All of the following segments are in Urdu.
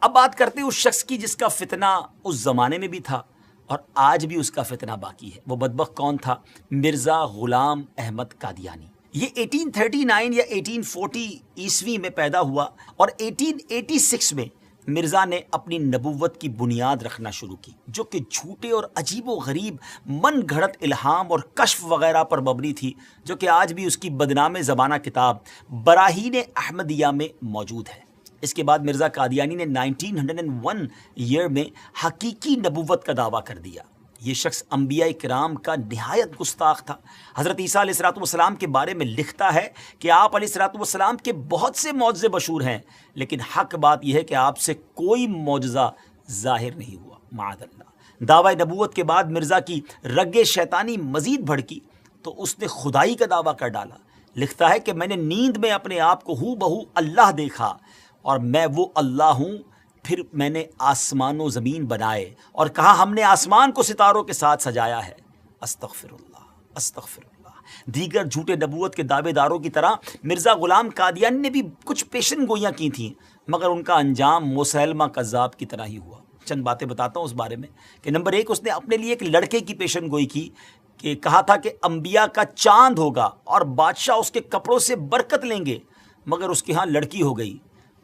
اب بات کرتے ہیں اس شخص کی جس کا فتنہ اس زمانے میں بھی تھا اور آج بھی اس کا فتنہ باقی ہے۔ وہ بدبخت کون تھا؟ مرزا غلام احمد قادیانی۔ یہ 1839 یا 1840 عیسوی میں پیدا ہوا اور 1886 میں مرزا نے اپنی نبوت کی بنیاد رکھنا شروع کی، جو کہ جھوٹے اور عجیب و غریب من گھڑت الہام اور کشف وغیرہ پر مبنی تھی، جو کہ آج بھی اس کی بدنام زمانہ کتاب براہین احمدیہ میں موجود ہے۔ اس کے بعد مرزا قادیانی نے 1901 ایئر میں حقیقی نبوت کا دعویٰ کر دیا۔ یہ شخص انبیاء کرام کا نہایت گستاخ تھا۔ حضرت عیسیٰ علیہ السلام کے بارے میں لکھتا ہے کہ آپ علیہ السلام کے بہت سے معجزے مشہور ہیں، لیکن حق بات یہ ہے کہ آپ سے کوئی معجزہ ظاہر نہیں ہوا، معاذ اللہ۔ دعوی نبوت کے بعد مرزا کی رگ شیطانی مزید بھڑکی تو اس نے خدائی کا دعویٰ کر ڈالا۔ لکھتا ہے کہ میں نے نیند میں اپنے آپ کو ہو بہو اللہ دیکھا اور میں وہ اللہ ہوں۔ پھر میں نے آسمان و زمین بنائے اور کہا ہم نے آسمان کو ستاروں کے ساتھ سجایا ہے۔ استغفر اللہ، استغفر اللہ۔ دیگر جھوٹے نبوت کے دعوے داروں کی طرح مرزا غلام قادیانی نے بھی کچھ پیشن گوئیاں کی تھیں، مگر ان کا انجام مسیلمہ کذاب کی طرح ہی ہوا۔ چند باتیں بتاتا ہوں اس بارے میں کہ نمبر 1، اس نے اپنے لیے ایک لڑکے کی پیشن گوئی کی کہ کہا تھا کہ انبیاء کا چاند ہوگا اور بادشاہ اس کے کپڑوں سے برکت لیں گے، مگر اس کے ہاں لڑکی ہو گئی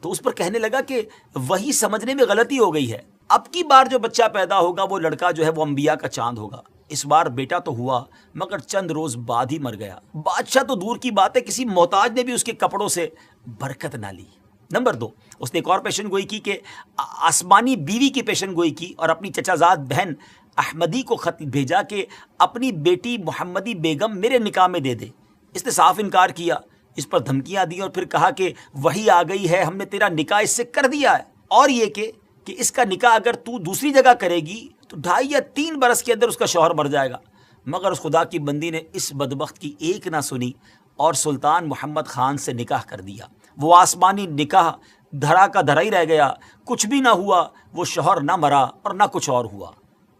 تو اس پر کہنے لگا کہ وہی سمجھنے میں غلطی ہو گئی ہے، اب کی بار جو بچہ پیدا ہوگا وہ لڑکا جو ہے وہ انبیاء کا چاند ہوگا۔ اس بار بیٹا تو ہوا مگر چند روز بعد ہی مر گیا۔ بادشاہ تو دور کی بات ہے، کسی محتاج نے بھی اس کے کپڑوں سے برکت نہ لی۔ نمبر 2، اس نے ایک اور پیشن گوئی کی کہ آسمانی بیوی کی پیشن گوئی کی اور اپنی چچا زاد بہن احمدی کو خط بھیجا کہ اپنی بیٹی محمدی بیگم میرے نکاح میں دے دے۔ اس نے صاف انکار کیا، اس پر دھمکیاں دی اور پھر کہا کہ وہی آ گئی ہے، ہم نے تیرا نکاح اس سے کر دیا ہے، اور یہ کہ اس کا نکاح اگر تو دوسری جگہ کرے گی تو 2.5 یا 3 برس کے اندر اس کا شوہر مر جائے گا۔ مگر اس خدا کی بندی نے اس بدبخت کی ایک نہ سنی اور سلطان محمد خان سے نکاح کر دیا۔ وہ آسمانی نکاح دھرا کا دھرا ہی رہ گیا، کچھ بھی نہ ہوا، وہ شوہر نہ مرا اور نہ کچھ اور ہوا۔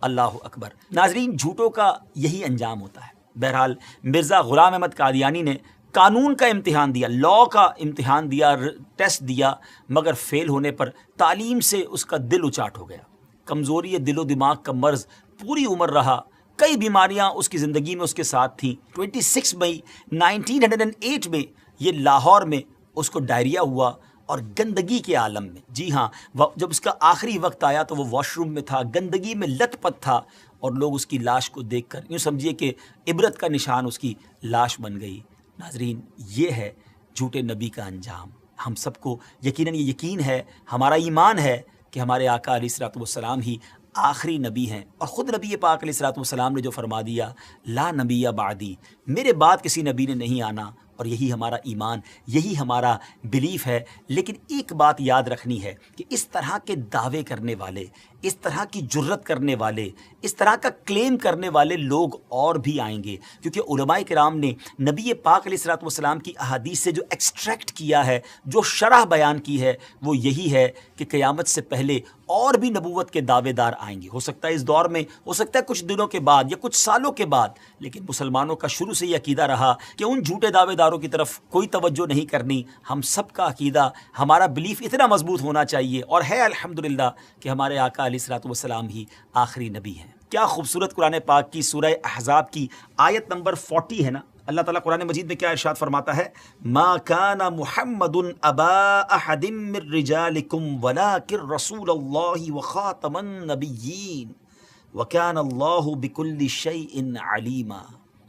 اللہ اکبر۔ ناظرین، جھوٹوں کا یہی انجام ہوتا ہے۔ بہرحال مرزا غلام احمد قادیانی نے قانون کا امتحان دیا، لاء کا امتحان دیا، ٹیسٹ دیا، مگر فیل ہونے پر تعلیم سے اس کا دل اچاٹ ہو گیا۔ کمزوری دل و دماغ کا مرض پوری عمر رہا، کئی بیماریاں اس کی زندگی میں اس کے ساتھ تھیں۔ 26 مئی 1908 میں یہ لاہور میں اس کو ڈائریا ہوا اور گندگی کے عالم میں، جی ہاں، جب اس کا آخری وقت آیا تو وہ واش روم میں تھا، گندگی میں لت پت تھا اور لوگ اس کی لاش کو دیکھ کر یوں سمجھیے کہ عبرت کا نشان اس کی لاش بن گئی۔ ناظرین، یہ ہے جھوٹے نبی کا انجام۔ ہم سب کو یقیناً یہ یقین ہے، ہمارا ایمان ہے کہ ہمارے آقا علیہ السلام ہی آخری نبی ہیں، اور خود نبی پاک علیہ السلام نے جو فرما دیا لا نبی بعدی، میرے بعد کسی نبی نے نہیں آنا، اور یہی ہمارا ایمان، یہی ہمارا بلیف ہے۔ لیکن ایک بات یاد رکھنی ہے کہ اس طرح کے دعوے کرنے والے، اس طرح کی جرت کرنے والے، اس طرح کا کلیم کرنے والے لوگ اور بھی آئیں گے، کیونکہ علماء کرام نے نبی پاک علیہ السلام کی احادیث سے جو ایکسٹریکٹ کیا ہے، جو شرح بیان کی ہے، وہ یہی ہے کہ قیامت سے پہلے اور بھی نبوت کے دعوے دار آئیں گے۔ ہو سکتا ہے اس دور میں، ہو سکتا ہے کچھ دنوں کے بعد یا کچھ سالوں کے بعد، لیکن مسلمانوں کا شروع سے یہ عقیدہ رہا کہ ان جھوٹے دعوے داروں کی طرف کوئی توجہ نہیں کرنی۔ ہم سب کا عقیدہ، ہمارا بلیف اتنا مضبوط ہونا چاہیے، اور ہے الحمدللہ کہ ہمارے آقا علیہ السلام ہی آخری نبی ہیں۔ کیا خوبصورت قرآن پاک کی سورہ احزاب کی آیت نمبر 40 ہے نا، اللہ تعالیٰ قرآن مجید میں کیا ارشاد فرماتا ہے؟ ما کان محمد ابا احد من رجالکم ولکن رسول اللہ وخاتم النبیین وکان اللہ بکل شیء علیما۔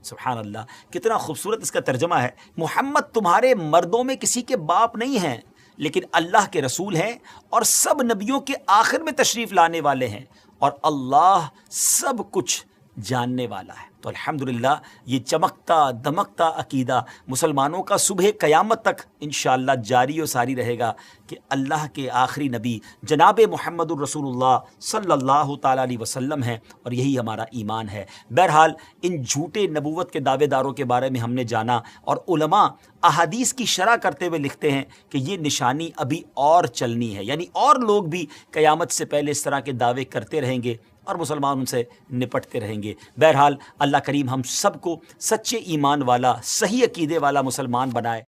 سبحان اللہ، کتنا خوبصورت اس کا ترجمہ ہے۔ محمد تمہارے مردوں میں کسی کے باپ نہیں ہیں، لیکن اللہ کے رسول ہیں اور سب نبیوں کے آخر میں تشریف لانے والے ہیں، اور اللہ سب کچھ جاننے والا ہے۔ تو الحمدللہ یہ چمکتا دمکتا عقیدہ مسلمانوں کا صبح قیامت تک انشاءاللہ جاری و ساری رہے گا کہ اللہ کے آخری نبی جناب محمد الرسول اللہ صلی اللہ تعالیٰ علیہ وسلم ہیں، اور یہی ہمارا ایمان ہے۔ بہرحال ان جھوٹے نبوت کے دعوے داروں کے بارے میں ہم نے جانا، اور علماء احادیث کی شرح کرتے ہوئے لکھتے ہیں کہ یہ نشانی ابھی اور چلنی ہے، یعنی اور لوگ بھی قیامت سے پہلے اس طرح کے دعوے کرتے رہیں گے اور مسلمان ان سے نپٹتے رہیں گے۔ بہرحال اللہ کریم ہم سب کو سچے ایمان والا، صحیح عقیدے والا مسلمان بنائے۔